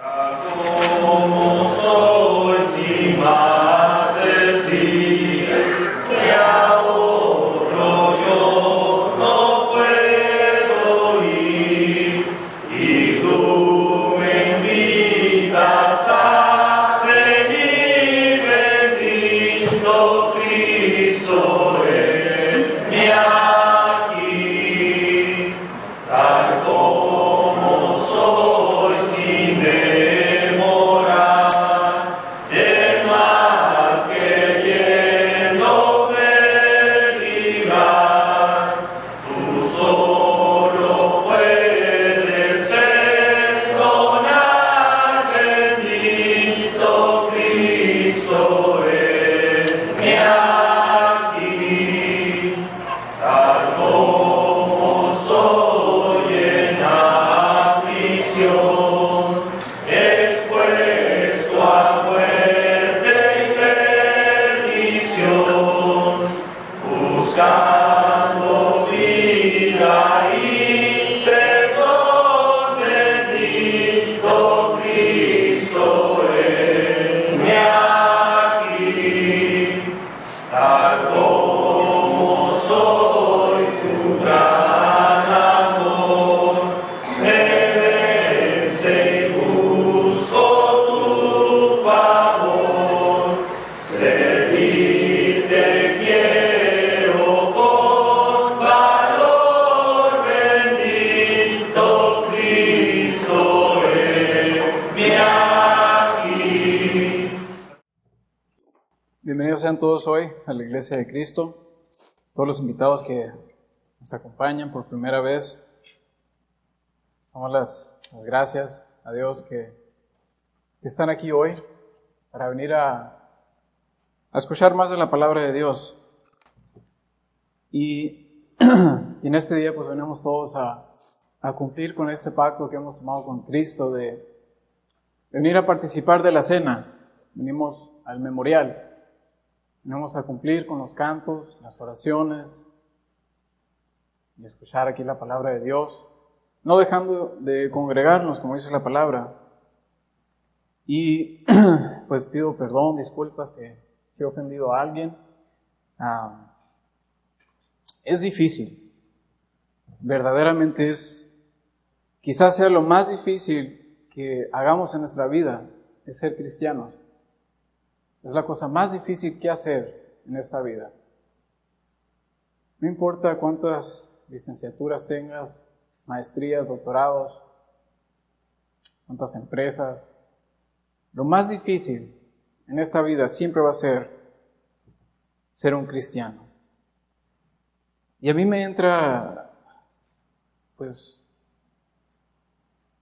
Como soy sin más decir que a otro yo no puedo ir, y tú me invitas a venir, bendito Cristo, heme aquí, tal como soy sin demorar, del mal queriéndome librar. Tú solo puedes perdonar, bendito Cristo, heme aquí, tal como soy en aflicción, expuesto a muerte y perdición, buscando vida y perdón, bendito Cristo, heme aquí, tal como soy tu gran amor, me vence y busco tu favor, servirte quiero con valor, bendito Cristo, heme aquí. Bienvenidos sean todos hoy a la Iglesia de Cristo, todos los invitados que nos acompañan por primera vez. Damos las gracias a Dios que están aquí hoy para venir a escuchar más de la palabra de Dios. Y en este día pues venimos todos a cumplir con este pacto que hemos tomado con Cristo de venir a participar de la cena. Venimos al memorial. Venimos a cumplir con los cantos, las oraciones y escuchar aquí la palabra de Dios, no dejando de congregarnos, como dice la palabra. Y pues pido perdón, disculpas si he ofendido a alguien. Es difícil, verdaderamente quizás sea lo más difícil que hagamos en nuestra vida, es ser cristianos. Es la cosa más difícil que hacer en esta vida. No importa cuántas licenciaturas tengas, maestrías, doctorados, cuántas empresas, lo más difícil en esta vida siempre va a ser un cristiano. Y a mí me entra, pues,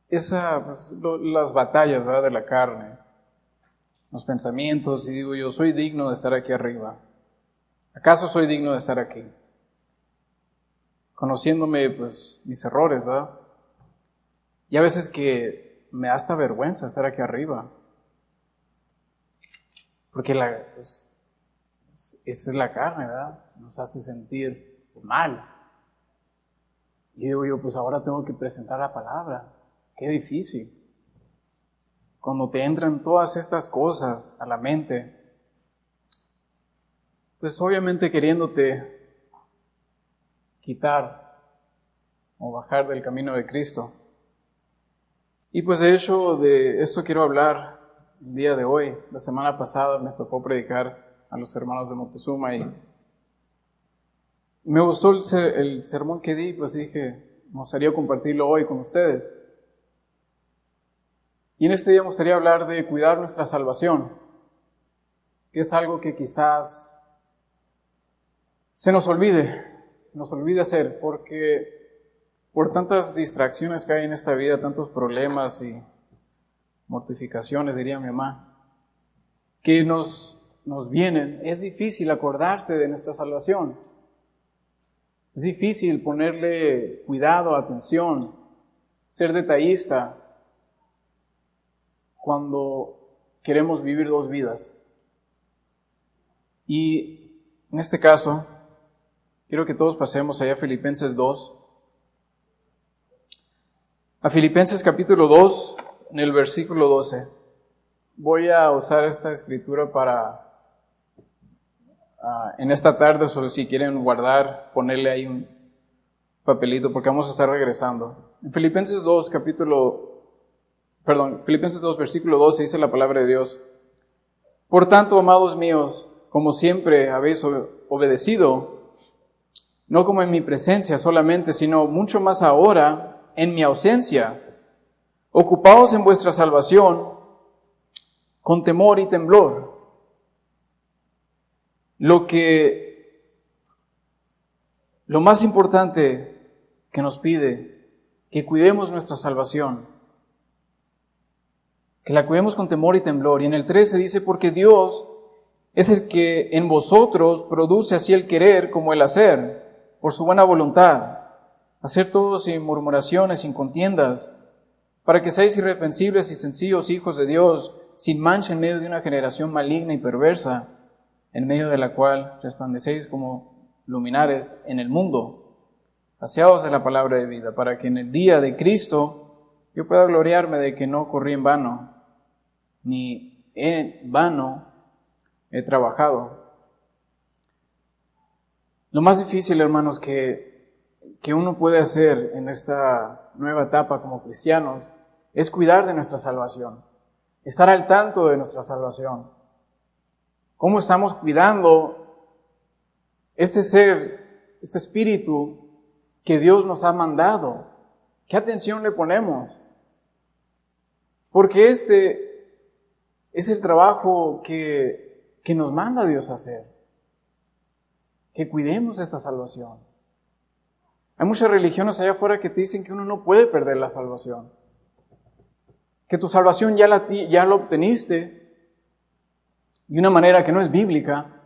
las batallas, ¿verdad?, de la carne, los pensamientos, y digo yo, ¿soy digno de estar aquí arriba? ¿Acaso soy digno de estar aquí? Conociéndome, pues, mis errores, ¿verdad? Y a veces que me da hasta vergüenza estar aquí arriba. Porque esa es la carne, ¿verdad? Nos hace sentir mal. Y digo yo, pues ahora tengo que presentar la palabra. Qué difícil. Cuando te entran todas estas cosas a la mente, pues obviamente queriéndote quitar o bajar del camino de Cristo. Y pues de hecho de esto quiero hablar el día de hoy. La semana pasada me tocó predicar a los hermanos de Moctezuma y me gustó el sermón que di, pues dije, me gustaría compartirlo hoy con ustedes. Y en este día me gustaría hablar de cuidar nuestra salvación, que es algo que quizás se nos olvide hacer, porque por tantas distracciones que hay en esta vida, tantos problemas y mortificaciones, diría mi mamá, que nos vienen, es difícil acordarse de nuestra salvación. Es difícil ponerle cuidado, atención, ser detallista cuando queremos vivir dos vidas. Y en este caso, quiero que todos pasemos allá a Filipenses 2. A Filipenses capítulo 2, en el versículo 12. Voy a usar esta escritura para, en esta tarde, o si quieren guardar, ponerle ahí un papelito, porque vamos a estar regresando. En Filipenses 2, Filipenses 2, versículo 12, dice la palabra de Dios: Por tanto, amados míos, como siempre habéis obedecido, no como en mi presencia solamente, sino mucho más ahora en mi ausencia, ocupaos en vuestra salvación con temor y temblor. Lo más importante que nos pide, que cuidemos nuestra salvación, que la cuidemos con temor y temblor. Y en el 13 dice: porque Dios es el que en vosotros produce así el querer como el hacer, por su buena voluntad, hacer todo sin murmuraciones, sin contiendas, para que seáis irreprensibles y sencillos hijos de Dios, sin mancha en medio de una generación maligna y perversa, en medio de la cual resplandecéis como luminares en el mundo, saciados de la palabra de vida, para que en el día de Cristo yo pueda gloriarme de que no corrí en vano, ni en vano he trabajado. Lo más difícil, hermanos, que uno puede hacer en esta nueva etapa como cristianos es cuidar de nuestra salvación, estar al tanto de nuestra salvación. ¿Cómo estamos cuidando este ser, este espíritu que Dios nos ha mandado? ¿Qué atención le ponemos? Porque este es el trabajo que nos manda Dios a hacer. Que cuidemos esta salvación. Hay muchas religiones allá afuera que te dicen que uno no puede perder la salvación. Que tu salvación ya la obteniste de una manera que no es bíblica.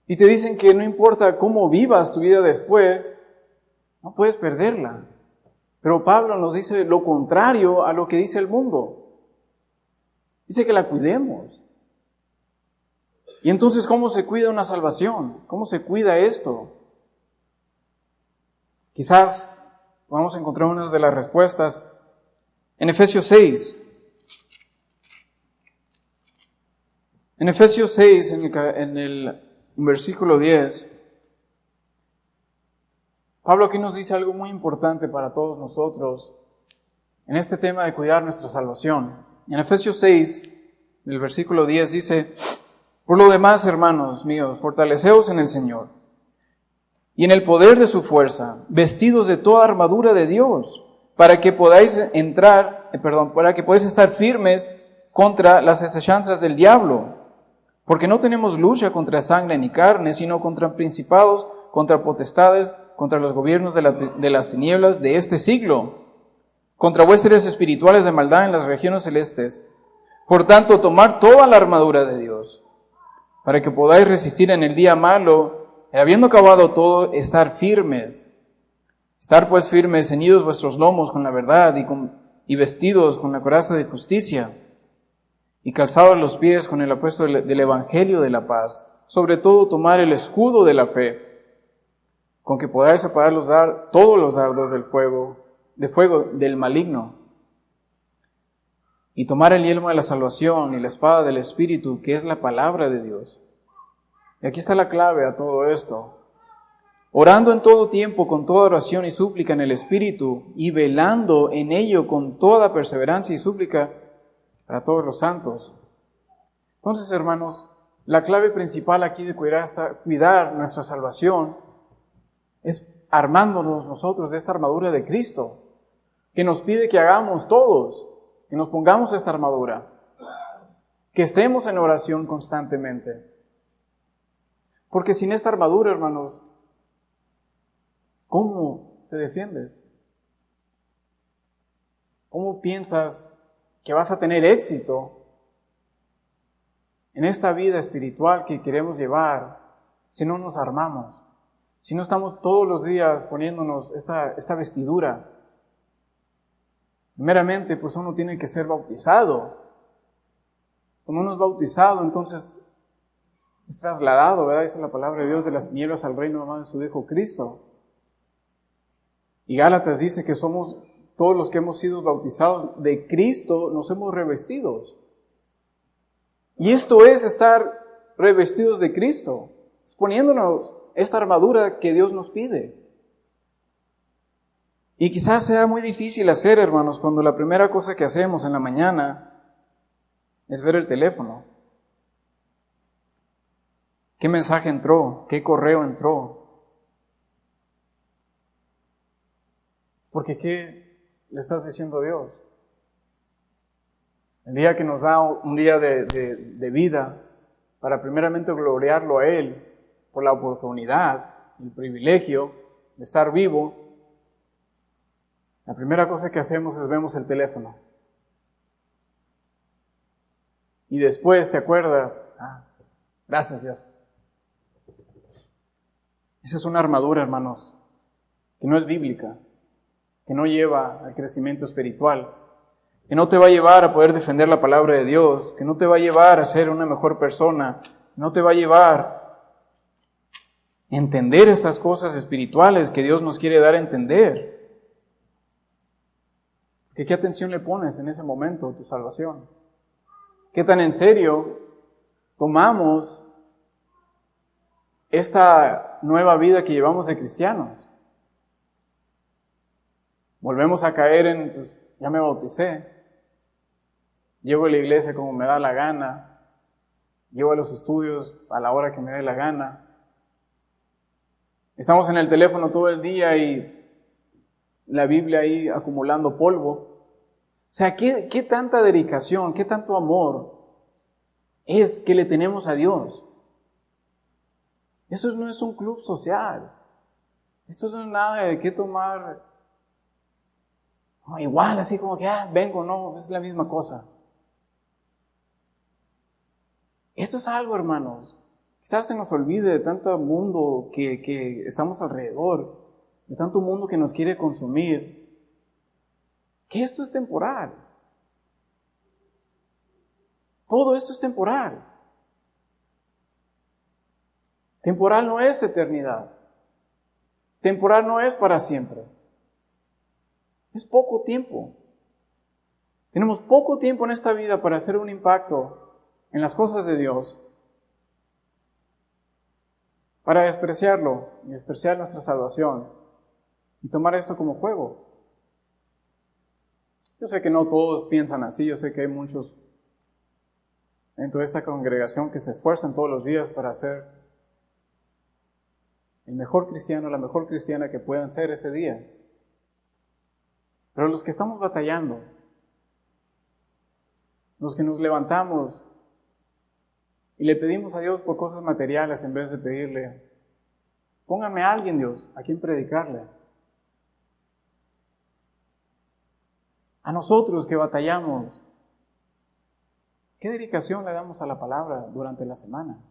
Y te dicen que no importa cómo vivas tu vida después, no puedes perderla. Pero Pablo nos dice lo contrario a lo que dice el mundo. Dice que la cuidemos. Y entonces, ¿cómo se cuida una salvación? ¿Cómo se cuida esto? Quizás vamos a encontrar una de las respuestas en Efesios 6. En Efesios 6, en el versículo 10, Pablo aquí nos dice algo muy importante para todos nosotros en este tema de cuidar nuestra salvación. En Efesios 6, el versículo 10 dice: Por lo demás, hermanos míos, fortaleceos en el Señor y en el poder de su fuerza, vestidos de toda armadura de Dios, para que podáis estar firmes contra las asechanzas del diablo. Porque no tenemos lucha contra sangre ni carne, sino contra principados, contra potestades, contra los gobiernos de las tinieblas de este siglo, contra huestes espirituales de maldad en las regiones celestes. Por tanto, tomad toda la armadura de Dios, para que podáis resistir en el día malo, y habiendo acabado todo, estar firmes. Estar pues firmes, ceñidos vuestros lomos con la verdad, y vestidos con la coraza de justicia, y calzados los pies con el apuesto del Evangelio de la paz. Sobre todo, tomar el escudo de la fe, con que podáis apagar todos los dardos de fuego del maligno, y tomar el yelmo de la salvación y la espada del Espíritu, que es la palabra de Dios. Y aquí está la clave a todo esto. Orando en todo tiempo con toda oración y súplica en el Espíritu, y velando en ello con toda perseverancia y súplica para todos los santos. Entonces, hermanos, la clave principal aquí de cuidar nuestra salvación es armándonos nosotros de esta armadura de Cristo, que nos pide que hagamos todos, que nos pongamos esta armadura, que estemos en oración constantemente. Porque sin esta armadura, hermanos, ¿cómo te defiendes? ¿Cómo piensas que vas a tener éxito en esta vida espiritual que queremos llevar si no nos armamos? Si no estamos todos los días poniéndonos esta vestidura. Primeramente, pues uno tiene que ser bautizado. Cuando uno es bautizado, entonces es trasladado, ¿verdad? Dice la palabra de Dios, de las tinieblas al reino de su Hijo Cristo. Y Gálatas dice que somos todos los que hemos sido bautizados de Cristo, nos hemos revestido. Y esto es estar revestidos de Cristo, poniéndonos esta armadura que Dios nos pide. Y quizás sea muy difícil hacer, hermanos, cuando la primera cosa que hacemos en la mañana es ver el teléfono. ¿Qué mensaje entró? ¿Qué correo entró? Porque ¿qué le estás diciendo a Dios? El día que nos da un día de vida para primeramente gloriarlo a Él por la oportunidad, el privilegio de estar vivo, la primera cosa que hacemos es vemos el teléfono. Y después te acuerdas, gracias Dios. Esa es una armadura, hermanos, que no es bíblica, que no lleva al crecimiento espiritual, que no te va a llevar a poder defender la palabra de Dios, que no te va a llevar a ser una mejor persona, no te va a llevar a entender estas cosas espirituales que Dios nos quiere dar a entender. ¿Qué atención le pones en ese momento a tu salvación? ¿Qué tan en serio tomamos esta nueva vida que llevamos de cristianos? Volvemos a caer en, pues, ya me bauticé, llego a la iglesia como me da la gana, llego a los estudios a la hora que me dé la gana. Estamos en el teléfono todo el día y la Biblia ahí acumulando polvo. O sea, ¿qué tanta dedicación, qué tanto amor es que le tenemos a Dios? Eso no es un club social. Esto no es nada de qué tomar. Igual, así como que, vengo, no, es la misma cosa. Esto es algo, hermanos. Quizás se nos olvide de tanto mundo que estamos alrededor, de tanto mundo que nos quiere consumir, que esto es temporal. Todo esto es temporal. Temporal no es eternidad. Temporal no es para siempre. Es poco tiempo. Tenemos poco tiempo en esta vida para hacer un impacto en las cosas de Dios, para despreciarlo y despreciar nuestra salvación y tomar esto como juego. Yo sé que no todos piensan así, yo sé que hay muchos en toda esta congregación que se esfuerzan todos los días para ser el mejor cristiano, la mejor cristiana que puedan ser ese día. Pero los que estamos batallando, los que nos levantamos y le pedimos a Dios por cosas materiales en vez de pedirle, pónganme a alguien, Dios, a quien predicarle. A nosotros que batallamos, ¿qué dedicación le damos a la palabra durante la semana?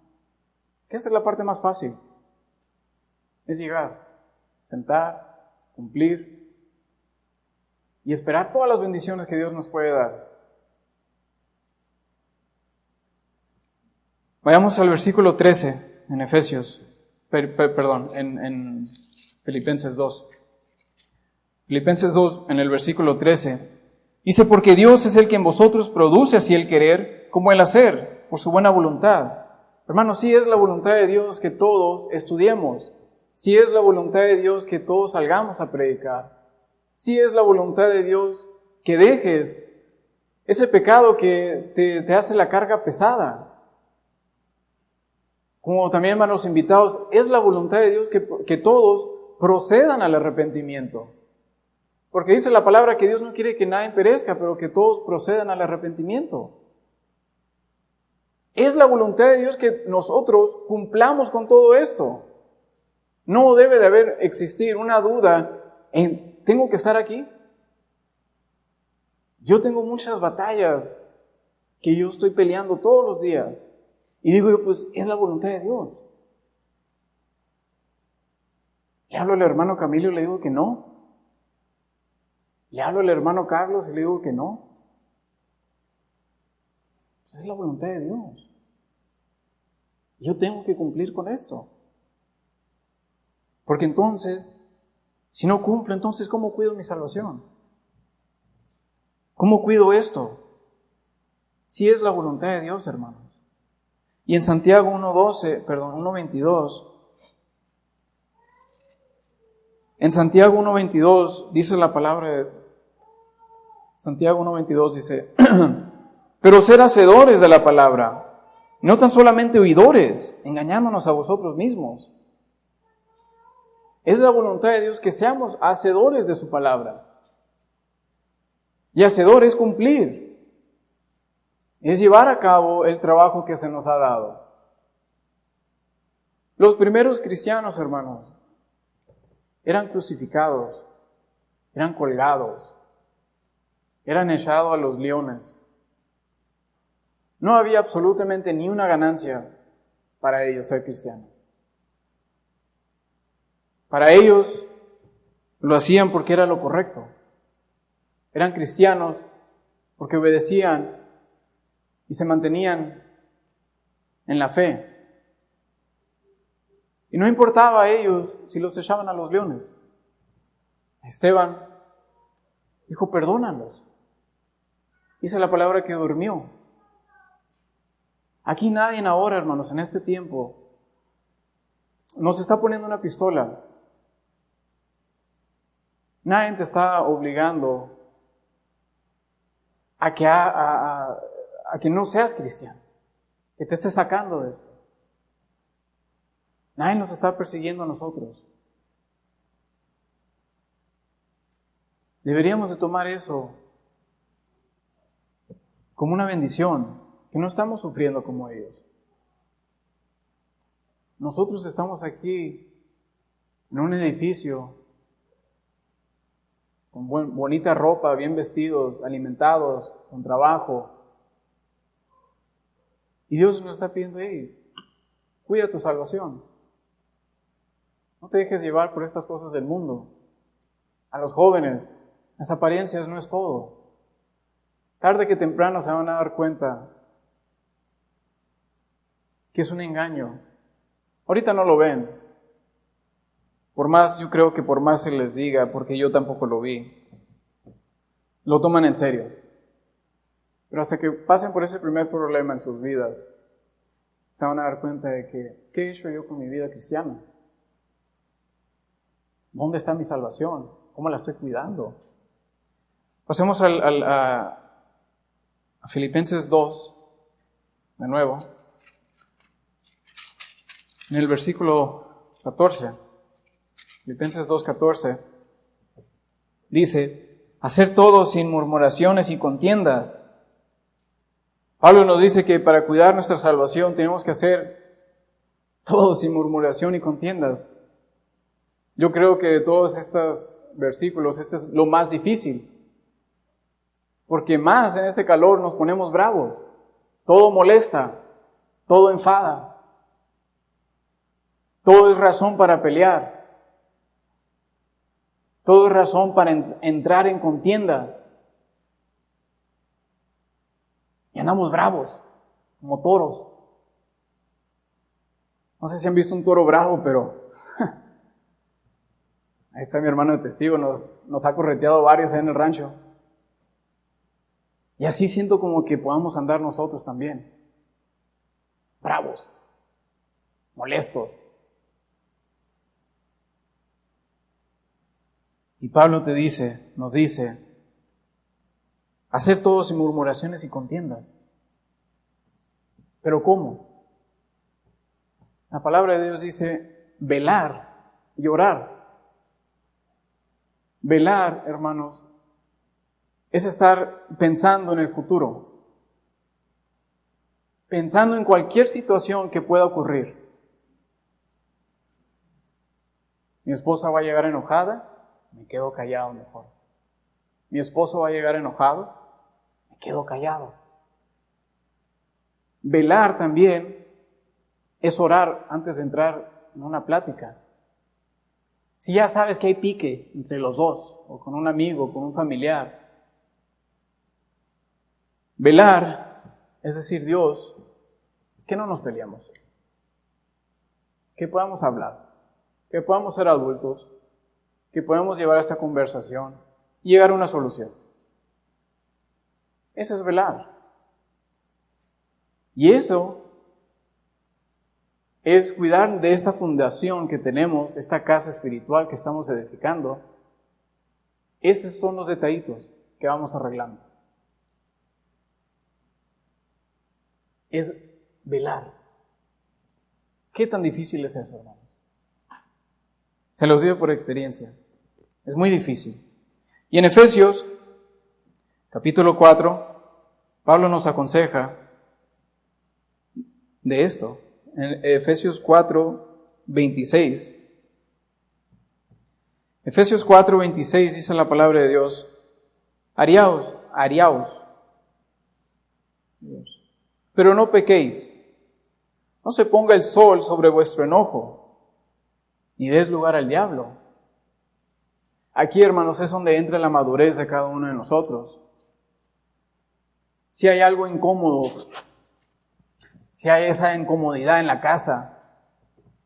¿Qué es la parte más fácil? Es llegar, sentar, cumplir y esperar todas las bendiciones que Dios nos puede dar. Vayamos al versículo 13 en Efesios, en Filipenses 2. Filipenses 2, en el versículo 13, dice, porque Dios es el que en vosotros produce así el querer como el hacer, por su buena voluntad. Hermanos, sí es la voluntad de Dios que todos estudiemos. Sí es la voluntad de Dios que todos salgamos a predicar. Sí es la voluntad de Dios que dejes ese pecado que te hace la carga pesada. Como también, hermanos invitados, es la voluntad de Dios que todos procedan al arrepentimiento. Porque dice la palabra que Dios no quiere que nadie perezca, pero que todos procedan al arrepentimiento. Es la voluntad de Dios que nosotros cumplamos con todo esto. No debe de existir una duda en, ¿tengo que estar aquí? Yo tengo muchas batallas que yo estoy peleando todos los días. Y digo yo, pues es la voluntad de Dios. Le hablo al hermano Camilo y le digo que no. Le hablo al hermano Carlos y le digo que no. Pues es la voluntad de Dios. Yo tengo que cumplir con esto. Porque entonces, si no cumplo, entonces ¿cómo cuido mi salvación? ¿Cómo cuido esto? Sí es la voluntad de Dios, hermanos. Y en Santiago 1:22, en Santiago 1:22 dice la palabra de Santiago 1:22 dice, pero ser hacedores de la palabra, no tan solamente oidores, engañándonos a vosotros mismos. Es la voluntad de Dios que seamos hacedores de su palabra. Y hacedor es cumplir. Es llevar a cabo el trabajo que se nos ha dado. Los primeros cristianos, hermanos, eran crucificados, eran colgados, eran echados a los leones. No había absolutamente ni una ganancia para ellos ser cristianos. Para ellos lo hacían porque era lo correcto. Eran cristianos porque obedecían y se mantenían en la fe. Y no importaba a ellos si los echaban a los leones. Esteban dijo, perdónalos. Dice la palabra que durmió. Aquí nadie ahora, hermanos, en este tiempo, nos está poniendo una pistola. Nadie te está obligando a que no seas cristiano, que te esté sacando de esto. Nadie nos está persiguiendo a nosotros. Deberíamos de tomar eso como una bendición, que no estamos sufriendo como ellos. Nosotros estamos aquí en un edificio con bonita ropa, bien vestidos, alimentados, con trabajo. Y Dios nos está pidiendo, hey, cuida tu salvación. No te dejes llevar por estas cosas del mundo. A los jóvenes, las apariencias no es todo. Tarde que temprano se van a dar cuenta que es un engaño. Ahorita no lo ven. Yo creo que por más se les diga, porque yo tampoco lo vi, lo toman en serio. Pero hasta que pasen por ese primer problema en sus vidas, se van a dar cuenta de que, ¿qué he hecho yo con mi vida cristiana? ¿Dónde está mi salvación? ¿Cómo la estoy cuidando? Pasemos a Filipenses 2, de nuevo, en el versículo 14. Filipenses 2:14 dice, hacer todo sin murmuraciones y contiendas. Pablo nos dice que para cuidar nuestra salvación tenemos que hacer todo sin murmuración y contiendas. Yo creo que de todos estos versículos, este es lo más difícil. Porque más en este calor nos ponemos bravos. Todo molesta, todo enfada. Todo es razón para pelear. Todo es razón para entrar en contiendas. Y andamos bravos, como toros. No sé si han visto un toro bravo, pero ahí está mi hermano de testigo, nos ha correteado varios ahí en el rancho. Y así siento como que podamos andar nosotros también. Bravos, molestos. Y Pablo nos dice, hacer todo sin murmuraciones y contiendas. ¿Pero cómo? La palabra de Dios dice, velar y orar. Velar, hermanos, es estar pensando en el futuro. Pensando en cualquier situación que pueda ocurrir. Mi esposa va a llegar enojada, me quedo callado mejor. Mi esposo va a llegar enojado, me quedo callado. Velar también es orar antes de entrar en una plática. Si ya sabes que hay pique entre los dos, o con un amigo, con un familiar. Velar es decir, Dios, que no nos peleamos. Que podamos hablar. Que podamos ser adultos. Que podamos llevar esta conversación y llegar a una solución. Eso es velar. Y eso es cuidar de esta fundación que tenemos, esta casa espiritual que estamos edificando. Esos son los detallitos que vamos arreglando. Es velar. ¿Qué tan difícil es eso, hermanos? Se los digo por experiencia. Es muy difícil. Y en Efesios, capítulo 4, Pablo nos aconseja de esto. En Efesios 4, 26. Efesios 4, 26 dice la palabra de Dios: Ariaos, pero no pequéis. No se ponga el sol sobre vuestro enojo, ni des lugar al diablo. Aquí, hermanos, es donde entra la madurez de cada uno de nosotros. Si hay algo incómodo, si hay esa incomodidad en la casa,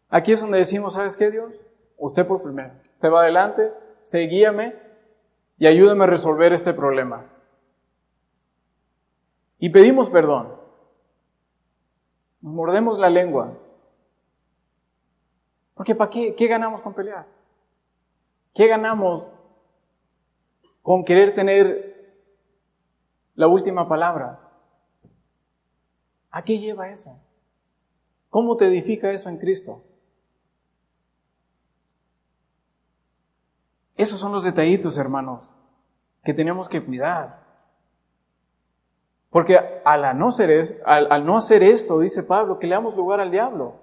aquí es donde decimos, ¿sabes qué, Dios? Usted por primero. Usted va adelante, usted guíame y ayúdame a resolver este problema. Y pedimos perdón. Nos mordemos la lengua. Porque ¿para qué? ¿Qué ganamos con pelear? ¿Qué ganamos con querer tener la última palabra? ¿A qué lleva eso? ¿Cómo te edifica eso en Cristo? Esos son los detallitos, hermanos, que tenemos que cuidar. Porque al no hacer esto, dice Pablo, que le damos lugar al diablo.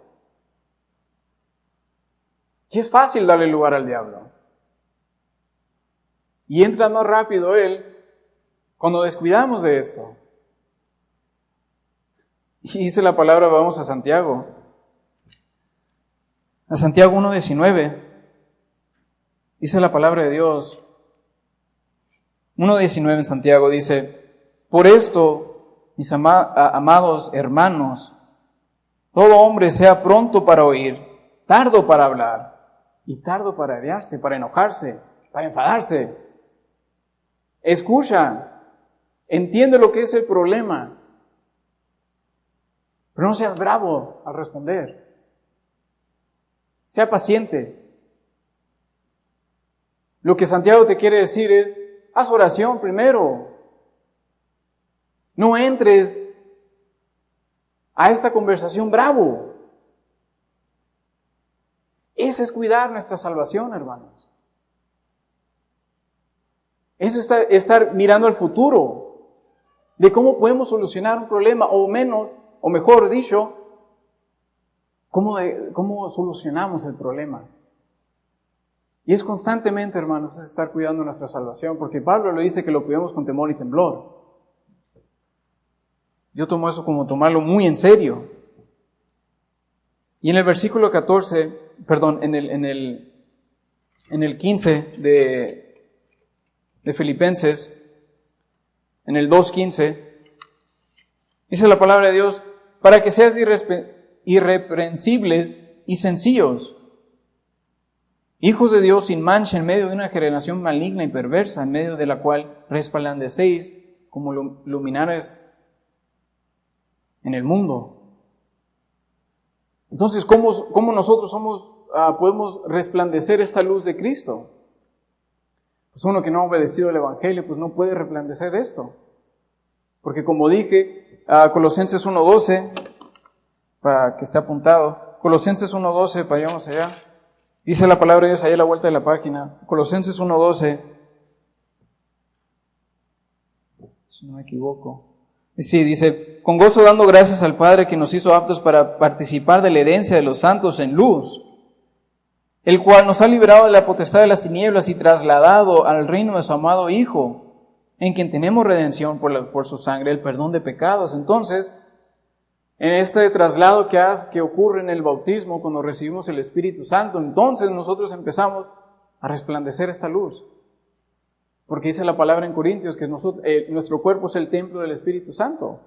Y es fácil darle lugar al diablo. Y entra más rápido él cuando descuidamos de esto. Y dice la palabra, vamos a Santiago. A Santiago 1:19. Dice la palabra de Dios. 1:19 en Santiago dice: Por esto, mis amados hermanos, todo hombre sea pronto para oír, tardo para hablar y tardo para airarse, para enojarse, para enfadarse. Escucha, entiende lo que es el problema, pero no seas bravo al responder. Sea paciente. Lo que Santiago te quiere decir es, haz oración primero. No entres a esta conversación bravo. Ese es cuidar nuestra salvación, hermanos. Eso es estar mirando al futuro, de cómo podemos solucionar un problema, o mejor dicho, cómo solucionamos el problema. Y es constantemente, hermanos, es estar cuidando nuestra salvación, porque Pablo lo dice que lo cuidemos con temor y temblor. Yo tomo eso como tomarlo muy en serio. Y en el versículo 14, en el 15 de Filipenses, en el 2:15, dice la palabra de Dios, para que seas irreprensibles y sencillos, hijos de Dios sin mancha en medio de una generación maligna y perversa, en medio de la cual resplandecéis como luminares en el mundo. Entonces, ¿cómo nosotros podemos resplandecer esta luz de Cristo? Pues uno que no ha obedecido el Evangelio, pues no puede resplandecer esto. Porque como dije, Colosenses 1:12, para que esté apuntado, Colosenses 1:12, vayamos allá, dice la palabra de Dios ahí a la vuelta de la página, Colosenses 1:12, si no me equivoco. Sí, dice, con gozo dando gracias al Padre que nos hizo aptos para participar de la herencia de los santos en luz, el cual nos ha librado de la potestad de las tinieblas y trasladado al reino de su amado Hijo, en quien tenemos redención por su sangre, el perdón de pecados. Entonces, en este traslado que ocurre en el bautismo, cuando recibimos el Espíritu Santo, entonces nosotros empezamos a resplandecer esta luz. Porque dice la palabra en Corintios que nuestro cuerpo es el templo del Espíritu Santo.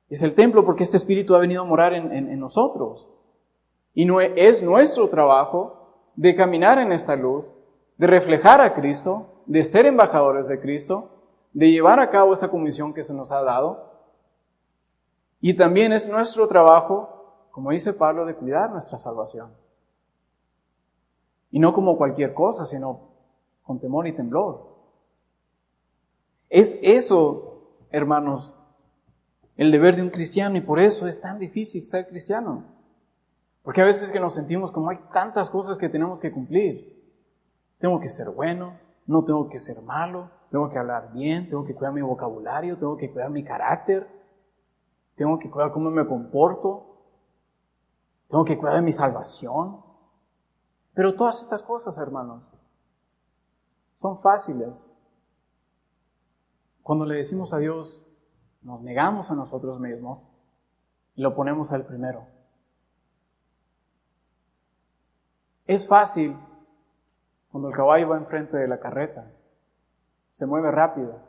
Es el templo porque este Espíritu ha venido a morar en nosotros. Y no es nuestro trabajo de caminar en esta luz, de reflejar a Cristo, de ser embajadores de Cristo, de llevar a cabo esta comisión que se nos ha dado. Y también es nuestro trabajo, como dice Pablo, de cuidar nuestra salvación. Y no como cualquier cosa, sino con temor y temblor. Es eso, hermanos, el deber de un cristiano, y por eso es tan difícil ser cristiano. Porque a veces que nos sentimos como hay tantas cosas que tenemos que cumplir. Tengo que ser bueno, no tengo que ser malo, tengo que hablar bien, tengo que cuidar mi vocabulario, tengo que cuidar mi carácter, tengo que cuidar cómo me comporto, tengo que cuidar de mi salvación. Pero todas estas cosas, hermanos, son fáciles. Cuando le decimos a Dios, nos negamos a nosotros mismos y lo ponemos al primero. Es fácil cuando el caballo va enfrente de la carreta, se mueve rápido,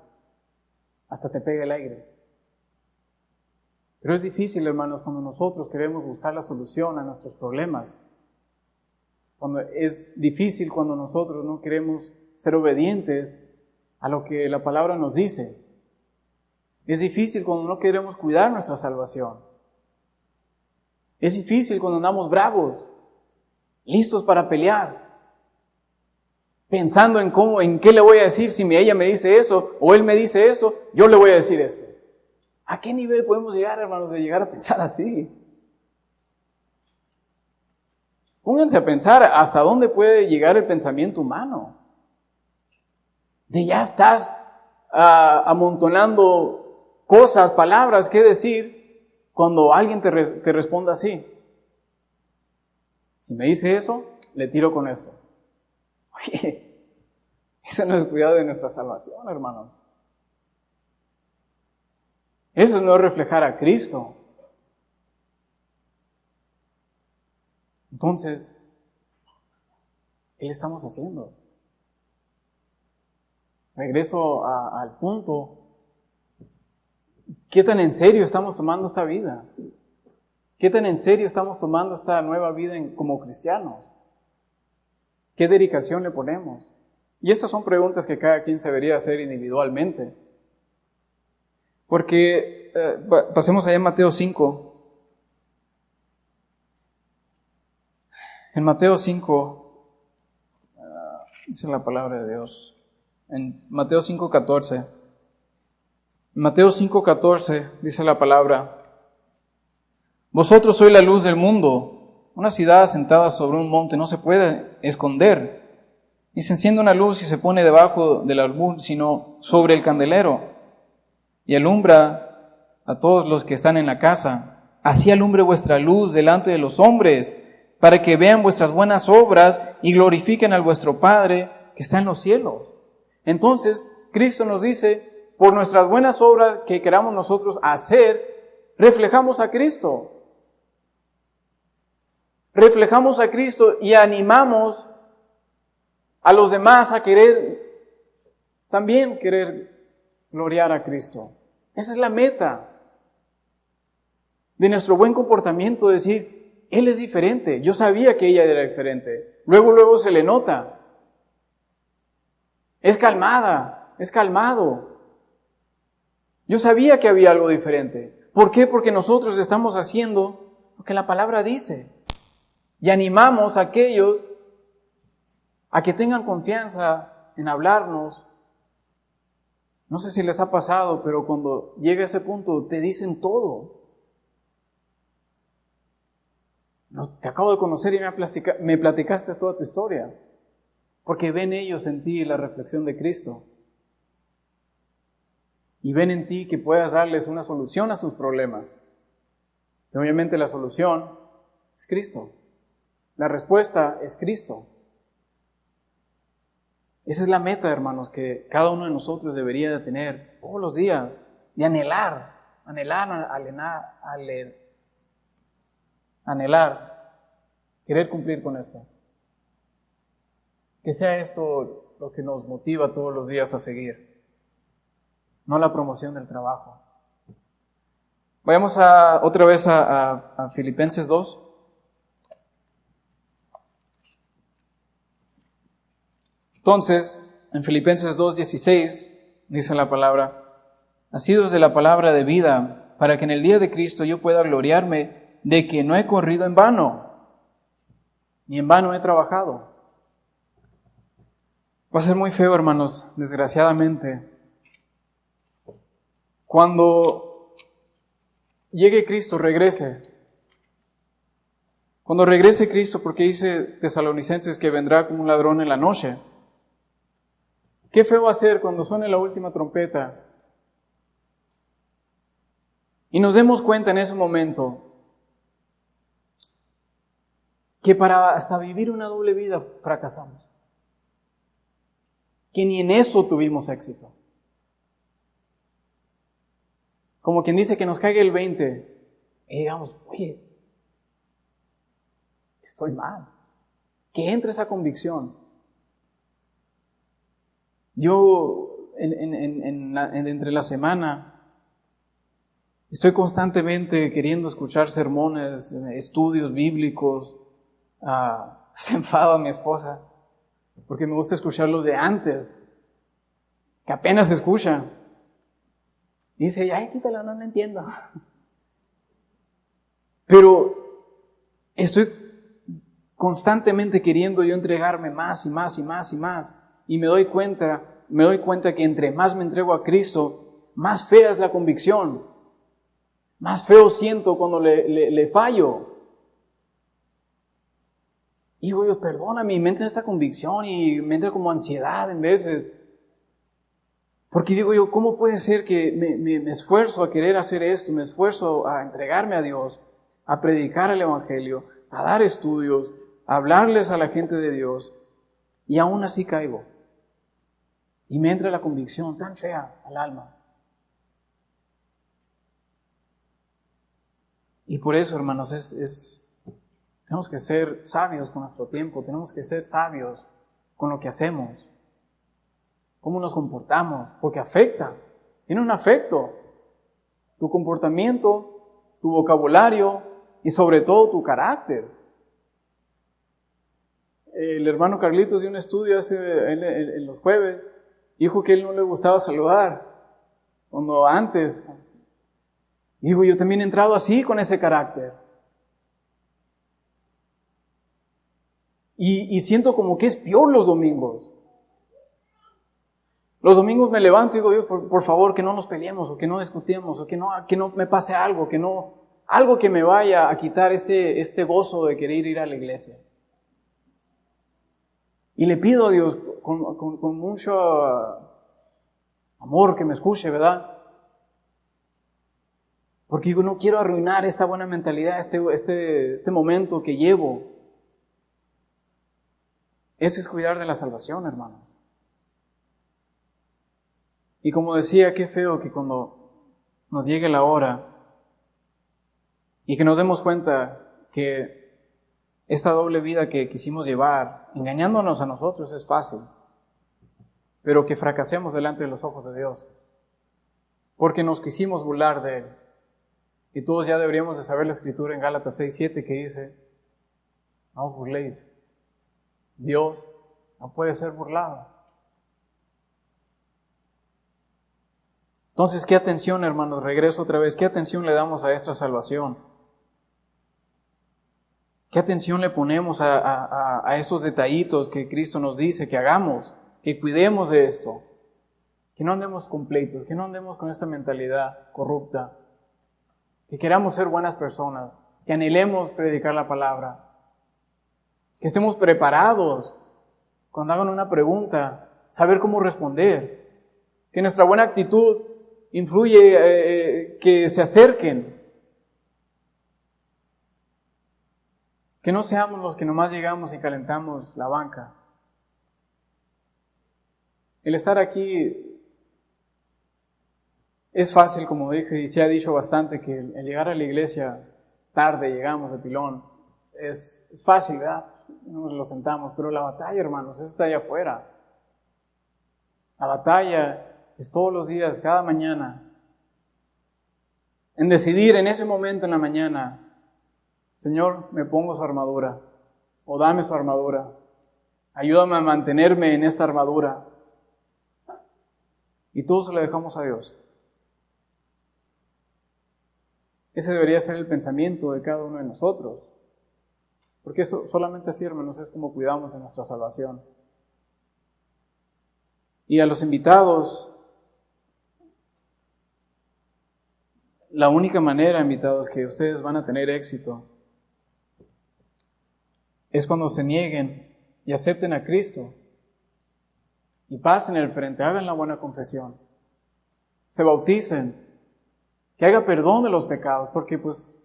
hasta te pega el aire. Pero es difícil, hermanos, cuando nosotros queremos buscar la solución a nuestros problemas. Cuando es difícil cuando nosotros no queremos ser obedientes a lo que la palabra nos dice. Es difícil cuando no queremos cuidar nuestra salvación. Es difícil cuando andamos bravos, listos para pelear, pensando en qué le voy a decir si ella me dice eso o él me dice esto, yo le voy a decir esto. ¿A qué nivel podemos llegar, hermanos, de llegar a pensar así? Pónganse a pensar hasta dónde puede llegar el pensamiento humano. De ya estás amontonando cosas, palabras que decir cuando alguien te responda así. Si me dice eso, le tiro con esto. Oye, eso no es cuidado de nuestra salvación, hermanos. Eso no es reflejar a Cristo. Entonces, ¿qué le estamos haciendo? Regreso al punto. ¿Qué tan en serio estamos tomando esta vida? ¿Qué tan en serio estamos tomando esta nueva vida como cristianos? ¿Qué dedicación le ponemos? Y estas son preguntas que cada quien se debería hacer individualmente. Porque, pasemos allá en Mateo 5. En Mateo 5, dice la palabra de Dios. En Mateo 5:14. En Mateo 5:14 dice la palabra: vosotros sois la luz del mundo. Una ciudad asentada sobre un monte no se puede esconder. Ni se enciende una luz y se pone debajo del almud, sino sobre el candelero, y alumbra a todos los que están en la casa. Así alumbre vuestra luz delante de los hombres, para que vean vuestras buenas obras y glorifiquen al vuestro Padre que está en los cielos. Entonces, Cristo nos dice, por nuestras buenas obras que queramos nosotros hacer, reflejamos a Cristo. Reflejamos a Cristo y animamos a los demás a también querer gloriar a Cristo. Esa es la meta de nuestro buen comportamiento, decir, Él es diferente. Yo sabía que ella era diferente. Luego se le nota. Es calmada, es calmado. Yo sabía que había algo diferente. ¿Por qué? Porque nosotros estamos haciendo lo que la palabra dice. Y animamos a aquellos a que tengan confianza en hablarnos. No sé si les ha pasado, pero cuando llega ese punto te dicen todo. No, te acabo de conocer y me platicaste toda tu historia. Porque ven ellos en ti la reflexión de Cristo. Y ven en ti que puedas darles una solución a sus problemas. Y obviamente la solución es Cristo. La respuesta es Cristo. Esa es la meta, hermanos, que cada uno de nosotros debería de tener todos los días, de anhelar, querer cumplir con esto. Que sea esto lo que nos motiva todos los días a seguir, no la promoción del trabajo. Vayamos otra vez a Filipenses 2. Entonces, en Filipenses 2:16 Dice la palabra, nacidos de la palabra de vida, para que en el día de Cristo yo pueda gloriarme de que no he corrido en vano, ni en vano he trabajado. Va a ser muy feo, hermanos, desgraciadamente, cuando llegue Cristo, regrese. Cuando regrese Cristo, porque dice Tesalonicenses que vendrá como un ladrón en la noche. Qué feo va a ser cuando suene la última trompeta y nos demos cuenta en ese momento que para hasta vivir una doble vida fracasamos. Que ni en eso tuvimos éxito. Como quien dice que nos caiga el 20 y digamos, oye, estoy mal. Que entre esa convicción. Yo, entre la semana, estoy constantemente queriendo escuchar sermones, estudios bíblicos. Se enfado a mi esposa, porque me gusta escuchar los de antes, que apenas se escucha. Y dice, ay, quítala, no entiendo. Pero estoy constantemente queriendo yo entregarme más y más y más y más. Y me doy cuenta que entre más me entrego a Cristo, más fea es la convicción. Más feo siento cuando le fallo. Y digo yo, perdóname, y me entra esta convicción y me entra como ansiedad en veces. Porque digo yo, ¿cómo puede ser que me esfuerzo a querer hacer esto, me esfuerzo a entregarme a Dios, a predicar el Evangelio, a dar estudios, a hablarles a la gente de Dios, y aún así caigo? Y me entra la convicción tan fea al alma. Y por eso, hermanos, tenemos que ser sabios con nuestro tiempo, tenemos que ser sabios con lo que hacemos, cómo nos comportamos, porque afecta, tiene un afecto, tu comportamiento, tu vocabulario y sobre todo tu carácter. El hermano Carlitos dio un estudio en los jueves, dijo que a él no le gustaba saludar, cuando antes. Digo, yo también he entrado así con ese carácter. Y siento como que es peor los domingos. Los domingos me levanto y digo, Dios, por favor, que no nos peleemos, o que no discutamos, o que no me pase algo, algo que me vaya a quitar este gozo de querer ir a la iglesia. Y le pido a Dios con mucho amor que me escuche, ¿verdad? Porque digo, no quiero arruinar esta buena mentalidad, este momento que llevo. Ese es cuidar de la salvación, hermanos. Y como decía, qué feo que cuando nos llegue la hora y que nos demos cuenta que esta doble vida que quisimos llevar, engañándonos a nosotros, es fácil, pero que fracasemos delante de los ojos de Dios, porque nos quisimos burlar de Él. Y todos ya deberíamos de saber la escritura en Gálatas 6:7 que dice, no os burléis, Dios no puede ser burlado. Entonces, ¿qué atención, hermanos? Regreso otra vez. ¿Qué atención le damos a esta salvación? ¿Qué atención le ponemos a esos detallitos que Cristo nos dice que hagamos? Que cuidemos de esto. Que no andemos con pleitos, que no andemos con esta mentalidad corrupta. Que queramos ser buenas personas, que anhelemos predicar la palabra. Que estemos preparados cuando hagan una pregunta, saber cómo responder. Que nuestra buena actitud influye que se acerquen. Que no seamos los que nomás llegamos y calentamos la banca. El estar aquí es fácil, como dije, y se ha dicho bastante que el llegar a la iglesia tarde, llegamos de pilón, es fácil, ¿verdad? Nos lo sentamos, pero la batalla, hermanos, esa está allá afuera. La batalla es todos los días, cada mañana, en decidir en ese momento en la mañana, Señor, me pongo su armadura, o dame su armadura, ayúdame a mantenerme en esta armadura. y todo se lo dejamos a Dios. Ese debería ser el pensamiento de cada uno de nosotros. Porque eso solamente así, hermanos, es como cuidamos de nuestra salvación. Y a los invitados, la única manera, invitados, que ustedes van a tener éxito es cuando se nieguen y acepten a Cristo y pasen el frente, hagan la buena confesión, se bauticen, que haga perdón de los pecados, porque pues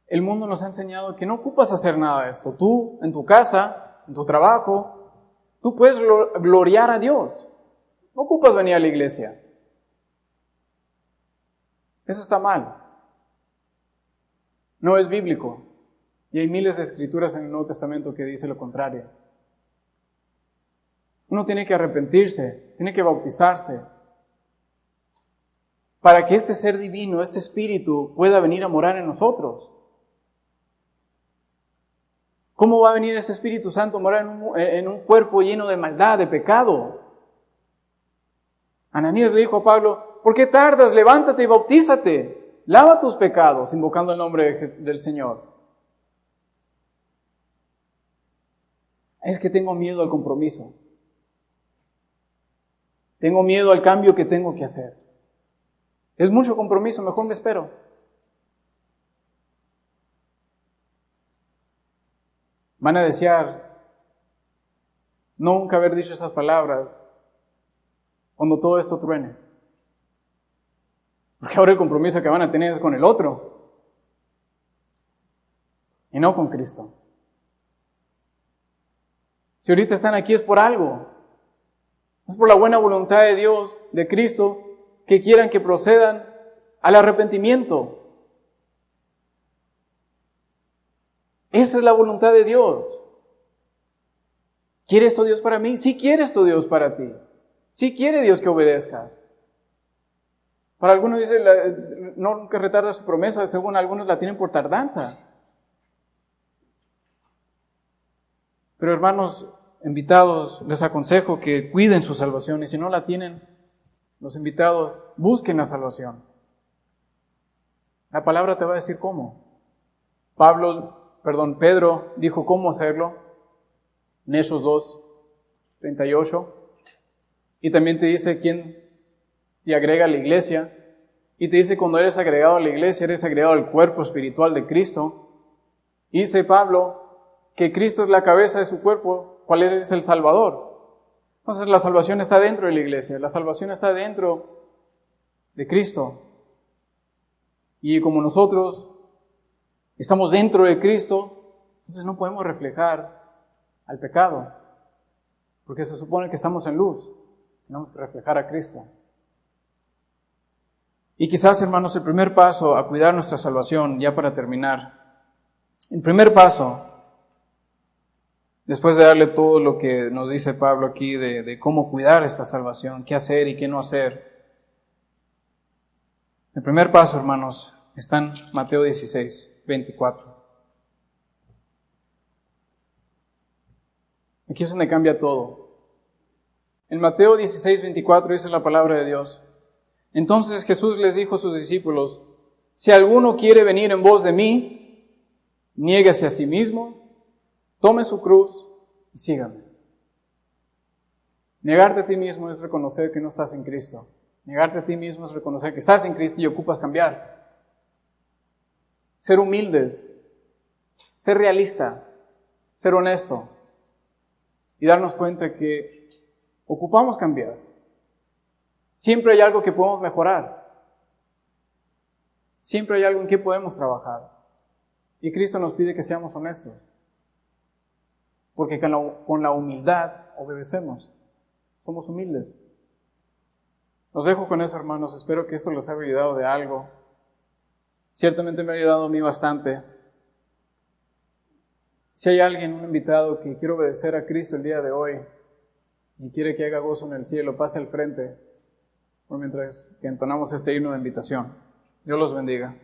el mundo nos ha enseñado que no ocupas hacer nada de esto. Tú, en tu casa, en tu trabajo, tú puedes gloriar a Dios. No ocupas venir a la iglesia. Eso está mal. No es bíblico. Y hay miles de escrituras en el Nuevo Testamento que dice lo contrario. Uno tiene que arrepentirse, tiene que bautizarse, para que este ser divino, este espíritu, pueda venir a morar en nosotros. ¿Cómo va a venir ese Espíritu Santo a morar en un cuerpo lleno de maldad, de pecado? Ananías le dijo a Pablo, ¿por qué tardas? Levántate y bautízate. Lava tus pecados, invocando el nombre del Señor. Es que tengo miedo al compromiso. Tengo miedo al cambio que tengo que hacer. Es mucho compromiso, mejor me espero. Van a desear nunca haber dicho esas palabras cuando todo esto truene. Porque ahora el compromiso que van a tener es con el otro y no con Cristo. Si ahorita están aquí es por algo. Es por la buena voluntad de Dios, de Cristo, que quieran que procedan al arrepentimiento. Esa es la voluntad de Dios. ¿Quiere esto Dios para mí? Sí quiere esto Dios para ti. Sí quiere Dios que obedezcas. Para algunos dice, no que retarda su promesa, según algunos la tienen por tardanza. Pero hermanos invitados, les aconsejo que cuiden su salvación, y si no la tienen, los invitados, busquen la salvación. La palabra te va a decir cómo. Pedro dijo cómo hacerlo en Hechos 2:38, y también te dice quién te agrega a la iglesia, y te dice cuando eres agregado a la iglesia, eres agregado al cuerpo espiritual de Cristo. Y dice Pablo que Cristo es la cabeza de su cuerpo, cuál es el Salvador. Entonces la salvación está dentro de la iglesia, la salvación está dentro de Cristo. Y como nosotros estamos dentro de Cristo, entonces no podemos reflejar al pecado, porque se supone que estamos en luz, tenemos que reflejar a Cristo. Y quizás, hermanos, el primer paso a cuidar nuestra salvación, ya para terminar, el primer paso, después de darle todo lo que nos dice Pablo aquí de cómo cuidar esta salvación, qué hacer y qué no hacer, el primer paso, hermanos, está en Mateo 16:24. Aquí es donde cambia todo. En Mateo 16:24 dice la palabra de Dios. Entonces Jesús les dijo a sus discípulos, si alguno quiere venir en pos de mí, niéguese a sí mismo, tome su cruz y sígame. Negarte a ti mismo es reconocer que no estás en Cristo. Negarte a ti mismo es reconocer que estás en Cristo y ocupas cambiar. Ser humildes, ser realista, ser honesto y darnos cuenta que ocupamos cambiar. Siempre hay algo que podemos mejorar. Siempre hay algo en que podemos trabajar. Y Cristo nos pide que seamos honestos. Porque con la humildad obedecemos. Somos humildes. Los dejo con eso, hermanos. Espero que esto les haya ayudado de algo. Ciertamente me ha ayudado a mí bastante. Si hay alguien, un invitado, que quiere obedecer a Cristo el día de hoy y quiere que haga gozo en el cielo, pase al frente. Mientras que entonamos este himno de invitación. Dios los bendiga.